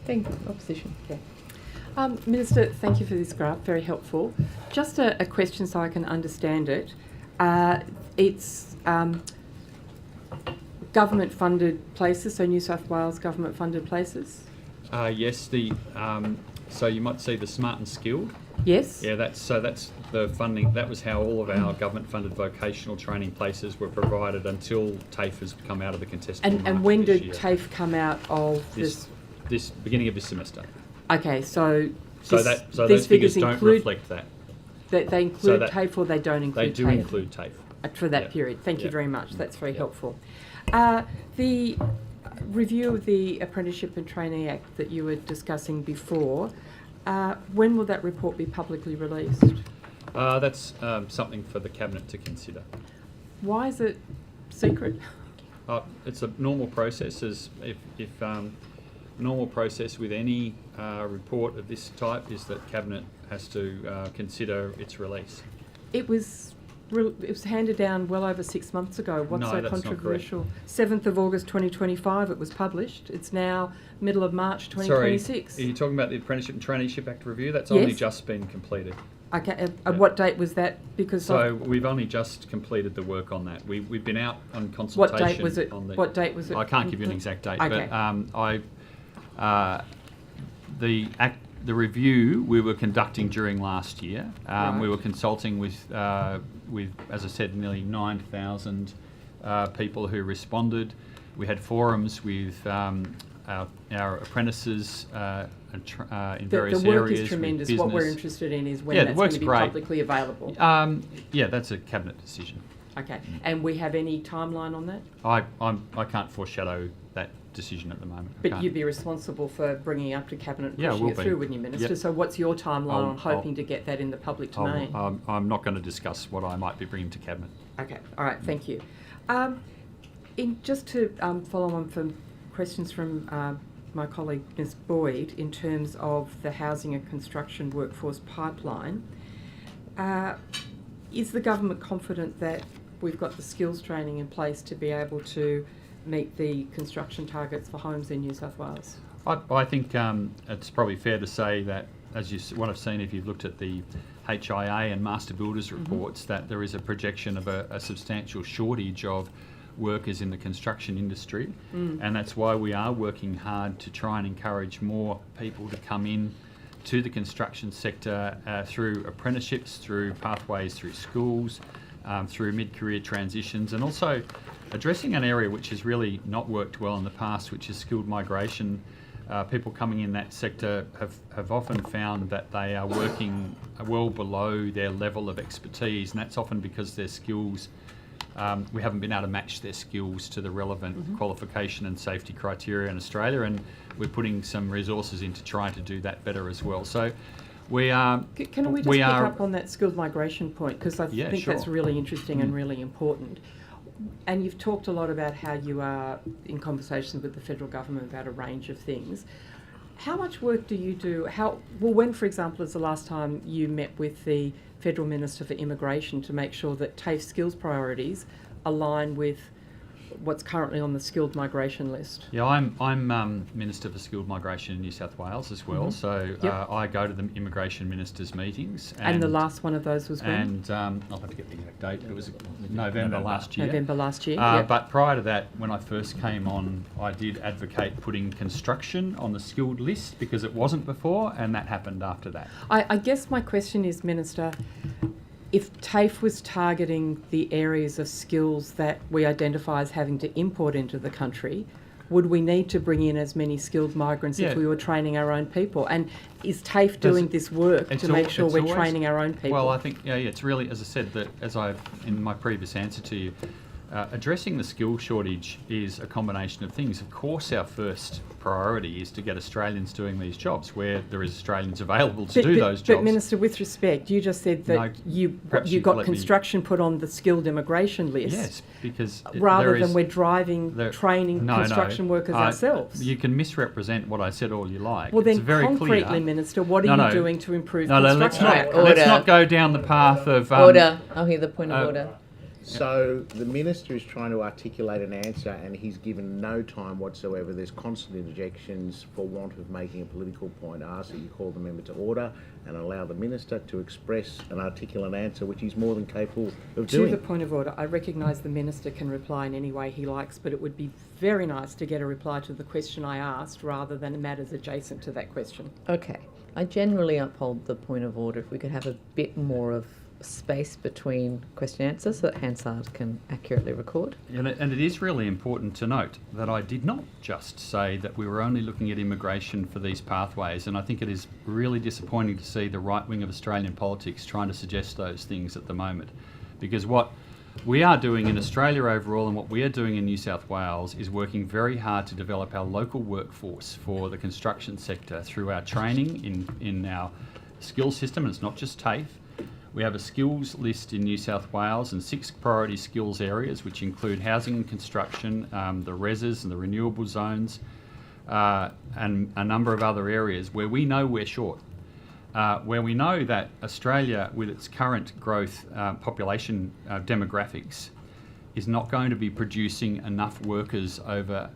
Thank you. Opposition. Yeah. Minister, thank you for this graph, very helpful. Just a question so I can understand it. It's government-funded places, so New South Wales government-funded places? Yes, so you might see the Smart and Skilled. Yes. Yeah, that's the funding. That was how all of our government-funded vocational training places were provided until TAFE has come out of the contestable market. And when this did year. TAFE come out of this? This beginning of this semester. Okay, so Those these figures don't reflect that. They include that TAFE or they don't include TAFE? They do include TAFE. For that Yeah. period. Thank you Yeah. very much. That's very Yeah. helpful. The review of the Apprenticeship and Trainee Act that you were discussing before, when will that report be publicly released? That's something for the Cabinet to consider. Why is it secret? It's a normal process. Normal process with any report of this type is that Cabinet has to consider its release. It was handed down well over 6 months ago. What's No, so that's not controversial? 7th of August 2025 it was published. It's now middle of March 2026. Sorry, are you talking about the Apprenticeship and Traineeship Act review? That's Yes. only just been completed. Okay, Yeah. what date was that? Because So we've only just completed the work on that. We've been out on consultation. what date was it? On the, What date was it? I can't give you an exact date, Okay. but the review we were conducting during last year. Right. We were consulting with, as I said, nearly 9,000 people who responded. We had forums with our apprentices in various the work areas. is tremendous. With What we're business. interested in is when Yeah, the that's going work's to be great. publicly available. Yeah, that's a Cabinet decision. Okay, and we have any timeline on that? I can't foreshadow that decision at the moment. I But can't. you'd be responsible for bringing it up to Cabinet and Yeah, pushing will it be. through, wouldn't you, Minister? Yep. So what's your timeline I'll- on hoping to get that in the public domain? I'm not going to discuss what I might be bringing to Cabinet. Okay, all right, thank you. Just to follow on from questions from my colleague Ms Boyd in terms of the housing and construction workforce pipeline, is the government confident that we've got the skills training in place to be able to meet the construction targets for homes in New South Wales? I think it's probably fair to say that, what I've seen if you've looked at the HIA and Master Builders reports, that there is a projection of a substantial shortage of workers in the construction industry, and that's why we are working hard to try and encourage more people to come in to the construction sector through apprenticeships, through pathways, through schools, through mid-career transitions, and also addressing an area which has really not worked well in the past, which is skilled migration. People coming in that sector have often found that they are working well below their level of expertise, and that's often because their skills, we haven't been able to match their skills to the relevant qualification and safety criteria in Australia, and we're putting some resources into trying to do that better as well. So we are... Can we just pick up on that skilled migration point, because I think sure. that's really interesting and really important. And you've talked a lot about how you are in conversations with the federal government about a range of things. How much work do you do? When, for example, is the last time you met with the Federal Minister for Immigration to make sure that TAFE skills priorities align with what's currently on the skilled migration list? Yeah, I'm Minister for Skilled Migration in New South Wales as well, so I go to the immigration ministers' meetings. And the last one of those was when? And I'll have to get the exact date, but it was November last year. November last year, But prior to that, when I first came on, I did advocate putting construction on the skilled list because it wasn't before, and that happened after that. I guess my question is, Minister, if TAFE was targeting the areas of skills that we identify as having to import into the country, would we need to bring in as many skilled migrants if we were training our own people? And is TAFE doing this work to make sure we're training our own people? Well, I think, it's really, as I said, in my previous answer to you, addressing the skill shortage is a combination of things. Of course, our first priority is to get Australians doing these jobs where there is Australians available to do those jobs. But Minister, with respect, you just said that you got construction put on the skilled immigration list. Yes, because rather than we're training construction workers ourselves. You can misrepresent what I said all you like. Well, it's then very concretely, clear. Minister, what are you doing to improve let's construction outcomes? let's not go down the path of... Order. I'll hear the point of order. So the minister is trying to articulate an answer and he's given no time whatsoever. There's constant interjections for want of making a political point. I ask that you call the member to order and allow the minister to express an articulate answer, which he's more than capable of To doing. the point of order, I recognise the minister can reply in any way he likes, but it would be very nice to get a reply to the question I asked rather than matters adjacent to that question. Okay. I generally uphold the point of order if we could have a bit more of space between question and answer so that Hansard can accurately record. And it is really important to note that I did not just say that we were only looking at immigration for these pathways, and I think it is really disappointing to see the right wing of Australian politics trying to suggest those things at the moment. Because what we are doing in Australia overall and what we are doing in New South Wales is working very hard to develop our local workforce for the construction sector through our training in our skills system, and it's not just TAFE. We have a skills list in New South Wales and 6 priority skills areas, which include housing and construction, the reses and the renewable zones, and a number of other areas where we know we're short. Where we know that Australia, with its current growth population demographics, is not going to be producing enough workers over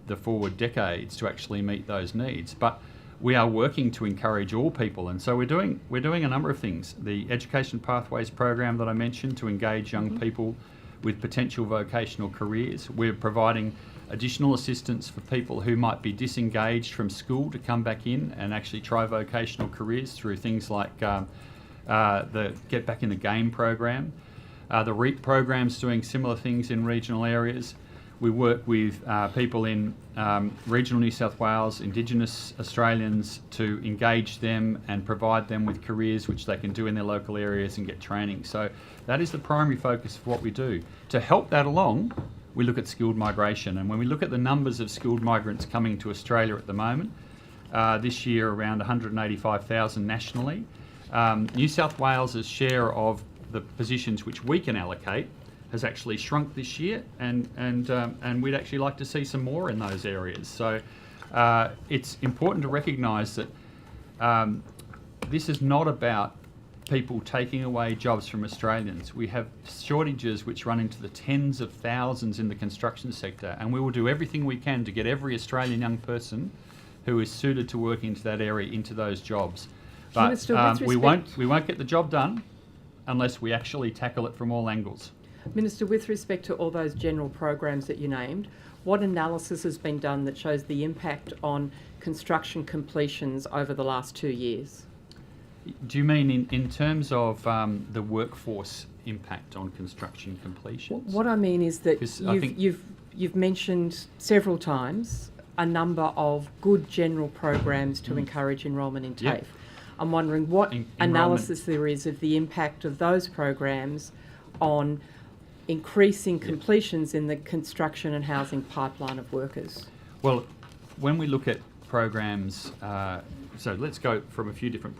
the forward decades to actually meet those needs. But we are working to encourage all people, and so we're doing a number of things. The Education Pathways program that I mentioned to engage young people with potential vocational careers. We're providing additional assistance for people who might be disengaged from school to come back in and actually try vocational careers through things like the Get Back in the Game program. The REAP program's doing similar things in regional areas. We work with people in regional New South Wales, Indigenous Australians, to engage them and provide them with careers which they can do in their local areas and get training. So that is the primary focus of what we do. To help that along, we look at skilled migration. And when we look at the numbers of skilled migrants coming to Australia at the moment, this year around 185,000 nationally, New South Wales' share of the positions which we can allocate has actually shrunk this year, and we'd actually like to see some more in those areas. So it's important to recognise that this is not about people taking away jobs from Australians. We have shortages which run into the tens of thousands in the construction sector, and we will do everything we can to get every Australian young person who is suited to work into that area into those jobs. But Minister, with we respect- won't get the job done unless we actually tackle it from all angles. Minister, with respect to all those general programs that you named, what analysis has been done that shows the impact on construction completions over the last 2 years? Do you mean in terms of the workforce impact on construction completions? What I mean is that 'Cause I think- you've mentioned several times a number of good general programs to encourage enrolment in TAFE. Yep. I'm wondering what Enrolment. analysis there is of the impact of those programs on increasing completions in the construction and housing pipeline of workers. Well, when we look at programs, so let's go from a few different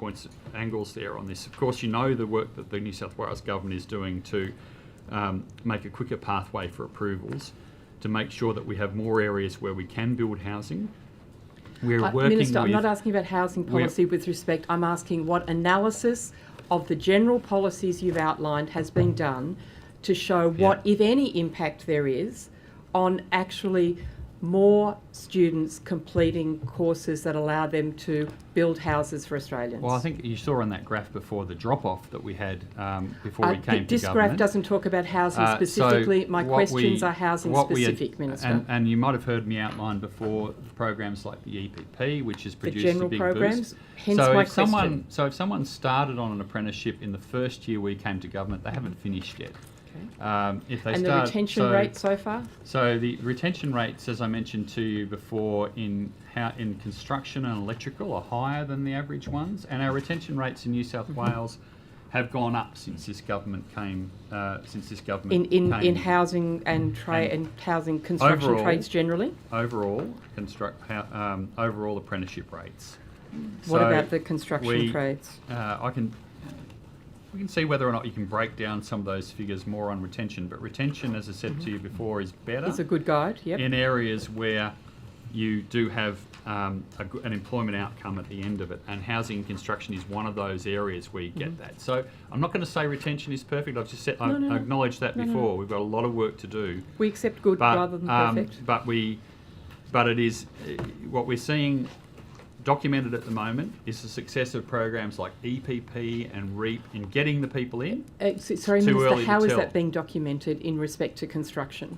angles there on this. Of course, you know the work that the New South Wales government is doing to make a quicker pathway for approvals, to make sure that we have more areas where we can build housing. We're working Minister, I'm with... not asking about housing policy with respect. I'm asking what analysis of the general policies you've outlined has been done to show what, if any, impact there is on actually more students completing courses that allow them to build houses for Australians. Well, I think you saw on that graph before the drop-off that we had before we came to this government. graph doesn't talk about housing specifically. My questions are housing specific, Minister. And you might have heard me outline before programs like the EPP, which has The produced general a big programs, boost. hence So my if someone, question. so if someone started on an apprenticeship in the first year we came to government, they haven't finished yet. If they And the start, retention rate so far? So the retention rates, as I mentioned to you before, in construction and electrical are higher than the average ones, and our retention rates in New South Wales have gone up since this government came. In housing and trade and housing construction Overall- trades generally? Overall, overall apprenticeship rates. What So about the construction we- trades? We can see whether or not you can break down some of those figures more on retention, but retention, as I said to you before, is better Is a good guide, yep. in areas where you do have an employment outcome at the end of it, and housing and construction is one of those areas where you get that. So I'm not going to say retention is perfect. I've just said I acknowledged that before. We've got a lot of work to do. We accept good rather than perfect. But it is what we're seeing documented at the moment is the success of programs like EPP and REAP in getting the people in. Sorry, Too Minister, early to how is tell. that being documented in respect to construction?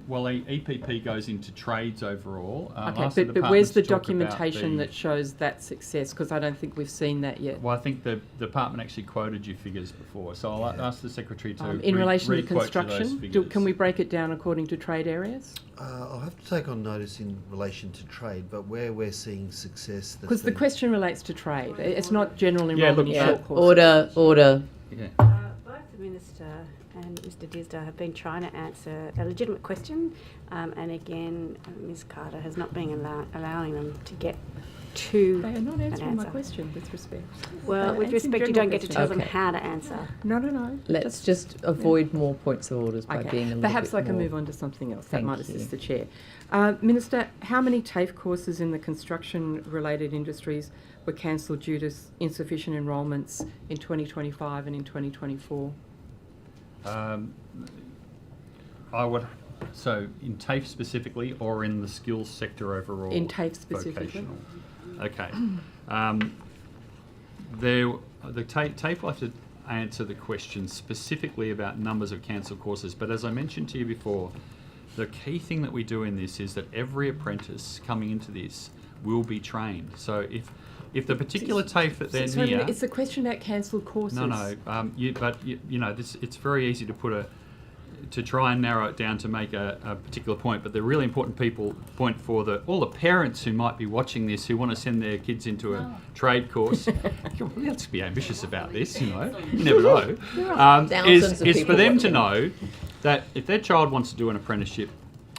Well, EPP goes into trades overall. Okay, Ask the but where's departments the to talk about documentation that shows that success? Because I don't think we've seen that yet. Well, I think the department actually quoted you figures before, so I'll ask the secretary to In relation to re-quote you those construction, figures. can we break it down according to trade areas? I'll have to take on notice in relation to trade, but where we're seeing success... that's Because the been- question relates to trade. It's not general Yeah, enrolment look, in short courses. Order. Yeah. Both the Minister and Mr Disdale have been trying to answer a legitimate question, and again, Ms Carter has not been allowing them to get to They are not an answering my answer. question with respect. Well, They're with answering respect, you general don't get to questions. tell them Okay. how to answer. No. Let's just avoid more points of orders by being a little Perhaps bit I can more- move on to something else. That Thank might you. assist the Chair. Minister, how many TAFE courses in the construction-related industries were cancelled due to insufficient enrolments in 2025 and in 2024? So in TAFE specifically, or in the skills sector overall? In TAFE specifically. Vocational. Okay. The TAFE will have to answer the question specifically about numbers of cancelled courses, but as I mentioned to you before, the key thing that we do in this is that every apprentice coming into this will be trained. So if the particular TAFE that they're Sorry, near... it's a question about cancelled courses. No. It's very easy to to try and narrow it down to make a particular point, but the really important point for all the parents who might be watching this who want to send their kids into a trade course, let's be ambitious about this, you never know, Thousands of is for people them to watching. know that if their child wants to do an apprenticeship,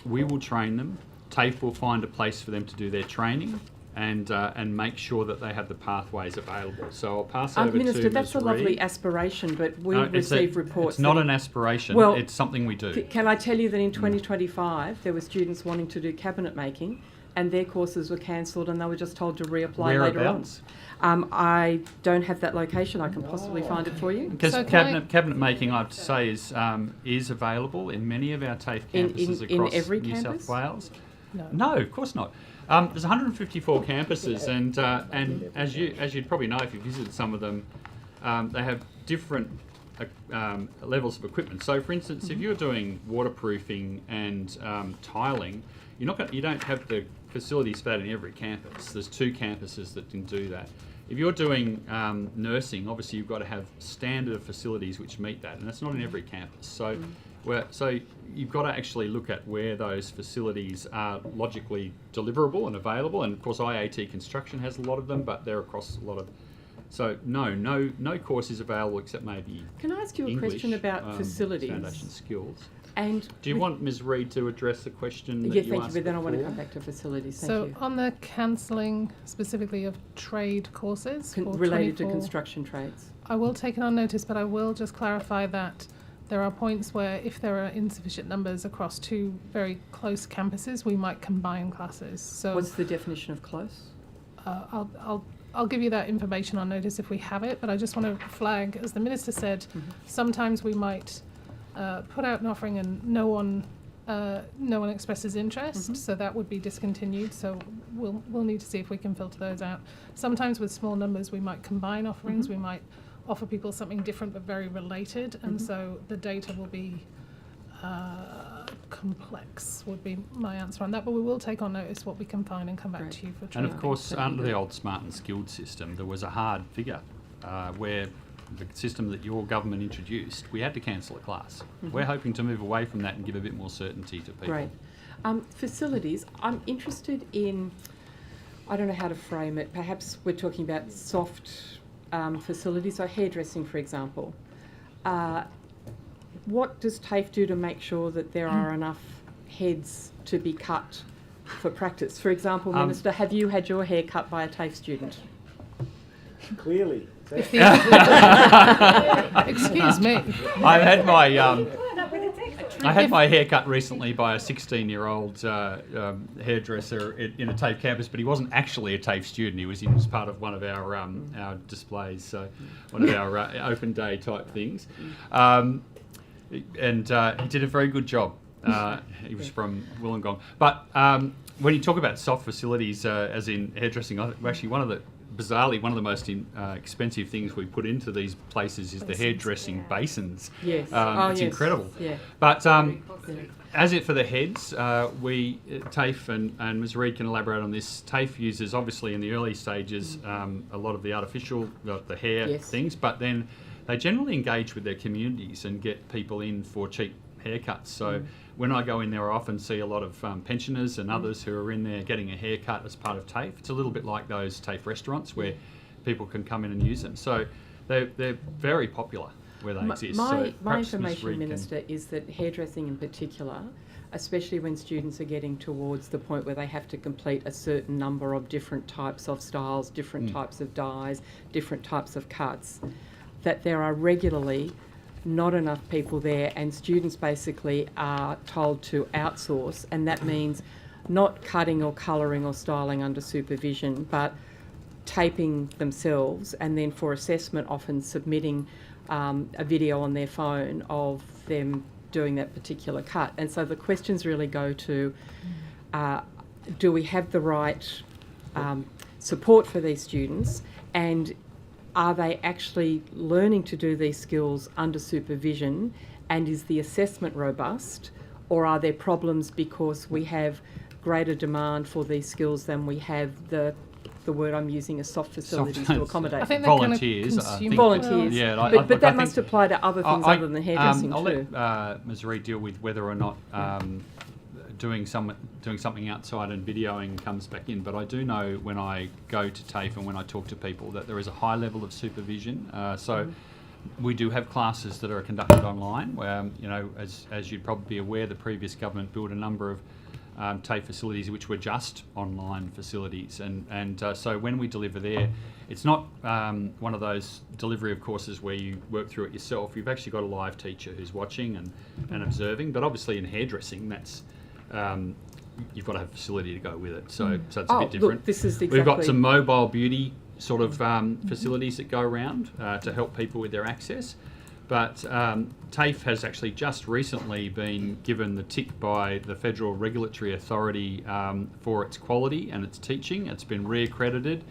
we will train them. TAFE will find a place for them to do their training and make sure that they have the pathways available. So I'll pass over Minister, to that's Ms. a lovely Reid. aspiration, but we No, it's receive reports. It's not that an aspiration. Well, it's something we do. Can I tell you that in 2025 there were students wanting to do cabinet making, and their courses were cancelled, and they were just told to reapply later on. Whereabouts? I don't have that location. I can possibly find it for you. Because So can cabinet making, I have to say, is available in many of our TAFE campuses In across every New campus? South Wales. No. No, of course not. There's 154 campuses, and as you'd probably know if you visited some of them, they have different levels of equipment. So, for instance, if you're doing waterproofing and tiling, you don't have the facilities for that in every campus. There's 2 campuses that can do that. If you're doing nursing, obviously you've got to have standard facilities which meet that, and that's not in every campus. So, so you've got to actually look at where those facilities are logically deliverable and available. And of course, IAT Construction has a lot of them, but they're across a lot of. So no course is available except maybe Can I ask you a English, question about facilities? foundation skills. And Do you want Ms. Reid to address the question that Yeah, you thank you. asked But then I want to before? come back to facilities. Thank So you. on the cancelling specifically of trade courses for Related to 24, construction trades. I will take it on notice, but I will just clarify that there are points where if there are insufficient numbers across 2 very close campuses, we might combine classes. So What's the definition of close? I'll give you that information on notice if we have it, but I just want to flag, as the Minister said, sometimes we might put out an offering and no one expresses interest, so that would be discontinued. So we'll need to see if we can filter those out. Sometimes with small numbers we might combine offerings, we might offer people something different but very related, and so the data will be complex, would be my answer on that. But we will take on notice what we can find and come back Great. to you for And training. of course, under the old Smart and Skilled system, there was a hard figure where the system that your government introduced, we had to cancel a class. We're hoping to move away from that and give a bit more certainty to people. Great. Facilities, I'm interested in, I don't know how to frame it, perhaps we're talking about soft facilities, so hairdressing, for example. What does TAFE do to make sure that there are enough heads to be cut for practice? For example, Minister, have you had your hair cut by a TAFE student? Clearly. Excuse me. I've had my I had my hair cut recently by a 16-year-old hairdresser in a TAFE campus, but he wasn't actually a TAFE student. He was part of one of our displays, so one of our open day type things. And he did a very good job. He was from Wollongong. But when you talk about soft facilities, as in hairdressing, actually bizarrely, one of the most expensive things we put into these places is the hairdressing basins. Yes. It's Yes. incredible. Yeah. But as it for the heads, TAFE and Ms Reid can elaborate on this. TAFE uses, obviously, in the early stages, a lot of the artificial, the hair Yes. things, but then they generally engage with their communities and get people in for cheap haircuts. So when I go in there, I often see a lot of pensioners and others who are in there getting a haircut as part of TAFE. It's a little bit like those TAFE restaurants where people can come in and use them. So they're very popular where they exist. So My perhaps Ms. information, Reid can- Minister, is that hairdressing in particular, especially when students are getting towards the point where they have to complete a certain number of different types of styles, different types of dyes, different types of cuts, that there are regularly not enough people there, and students basically are told to outsource, and that means not cutting or colouring or styling under supervision, but taping themselves, and then for assessment often submitting a video on their phone of them doing that particular cut. And so the questions really go to, do we have the right support for these students, and are they actually learning to do these skills under supervision, and is the assessment robust, or are there problems because we have greater demand for these skills than we have the word I'm using is soft facilities to accommodate? I think they're volunteers. Kind of I think. Volunteers. Yeah, but that I must think- apply to other things other than hairdressing I'll too. let Ms Reid deal with whether or not doing something outside and videoing comes back in. But I do know when I go to TAFE and when I talk to people that there is a high level of supervision. We do have classes that are conducted online. Where as you'd probably be aware, the previous government built a number of TAFE facilities which were just online facilities, and so when we deliver there, it's not one of those delivery of courses where you work through it yourself. You've actually got a live teacher who's watching and observing. But obviously in hairdressing, that's you've got to have a facility to go with it. So it's a bit different. Look, this is exactly. We've got some mobile beauty sort of facilities that go around to help people with their access. But TAFE has actually just recently been given the tick by the Federal Regulatory Authority for its quality and its teaching. It's been re-accredited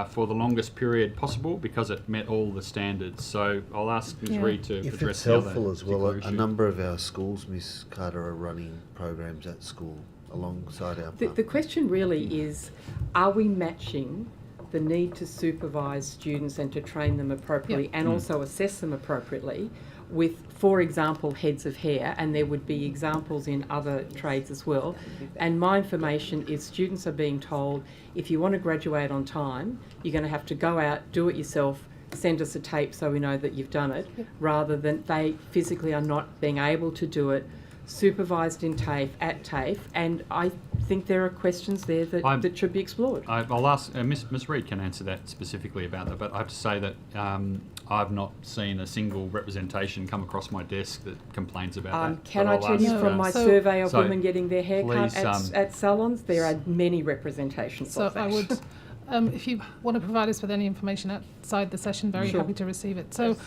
for the longest period possible because it met all the standards. So I'll ask Ms Reid to If address it's the other helpful as well, particular a issue. number of our schools, Ms Carter, are running programs at school alongside our The question really is, are we matching the need to supervise students and to train them appropriately and also assess them appropriately with, for example, heads of hair, and there would be examples in other trades as well. And my information is students are being told, if you want to graduate on time, you're going to have to go out, do it yourself, send us a tape so we know that you've done it, rather than they physically are not being able to do it, supervised in TAFE, at TAFE, and I think there are questions there that should be explored. I'll ask, Ms Reid can answer that specifically about that, but I have to say that I've not seen a single representation come across my desk that complains about that. Can But I I'll tell ask, you from my So- survey of so women getting their hair cut please, at salons, there are many representations So of that. I would, if you want to provide us with any information outside the session, very Sure. happy to receive it. So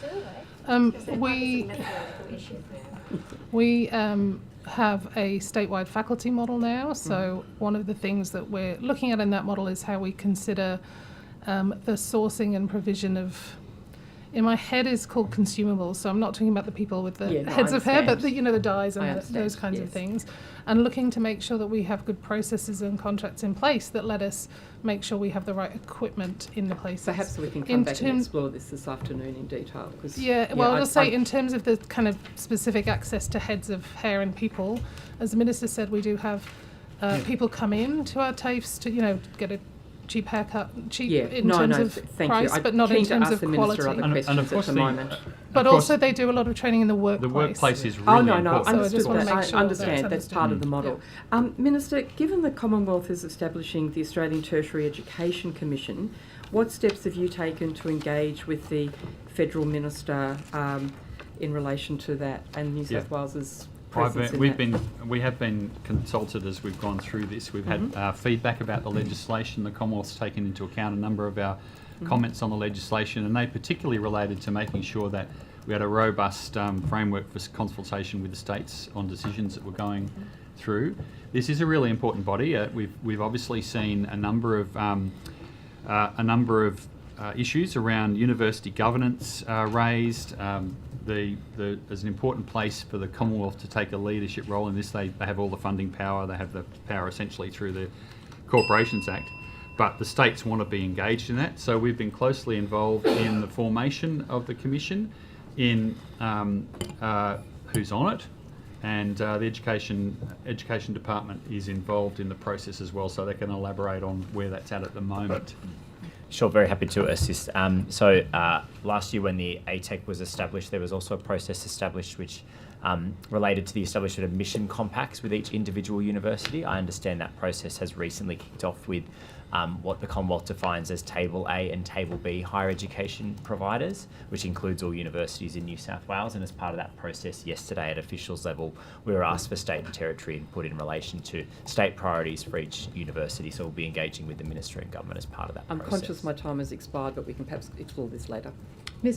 we have a statewide faculty model now. So one of the things that we're looking at in that model is how we consider the sourcing and provision of, in my head is called consumables. So I'm not talking about the people with the Yeah, no, I heads of hair, but understand. the dyes I and understand, those kinds of yes. things. And looking to make sure that we have good processes and contracts in place that let us make sure we have the right equipment in the places. Perhaps we can In come back and terms- explore this afternoon in detail. Cause, Yeah, well, I'll I- just say I- in terms of the kind of specific access to heads of hair and people, as the Minister said, we do have people come in to our TAFEs to, get a cheap haircut, cheap in terms of thank price, you. but not in keen to terms ask of the Minister quality. other questions of course at the moment. But also they do a lot of training in the workplace. the workplace is really Oh, no, important. So I understood just wanna that. make I sure understand that's that's part of the understood. model. Minister, given the Commonwealth is establishing the Australian Tertiary Education Commission, what steps have you taken to engage with the Federal Minister in relation to that and New South Wales' presence in that? We have been consulted as we've gone through this. We've had feedback about the legislation. The Commonwealth's taken into account a number of our comments on the legislation, and they particularly related to making sure that we had a robust framework for consultation with the states on decisions that were going through. This is a really important body. We've obviously seen a number of issues around university governance raised. There's an important place for the Commonwealth to take a leadership role in this. They have all the funding power. They have the power essentially through the Corporations Act. But the states want to be engaged in that. So we've been closely involved in the formation of the commission, in who's on it, and the education department is involved in the process as well, so they can elaborate on where that's at the moment. Sure, very happy to assist. Last year when the ATEC was established, there was also a process established which related to the establishment of mission compacts with each individual university. I understand that process has recently kicked off with what the Commonwealth defines as Table A and Table B higher education providers, which includes all universities in New South Wales. And as part of that process yesterday at officials level, we were asked for state and territory input in relation to state priorities for each university. So we'll be engaging with the Minister and Government as part of that I'm process. conscious my time has expired, but we can perhaps explore this later. Ms.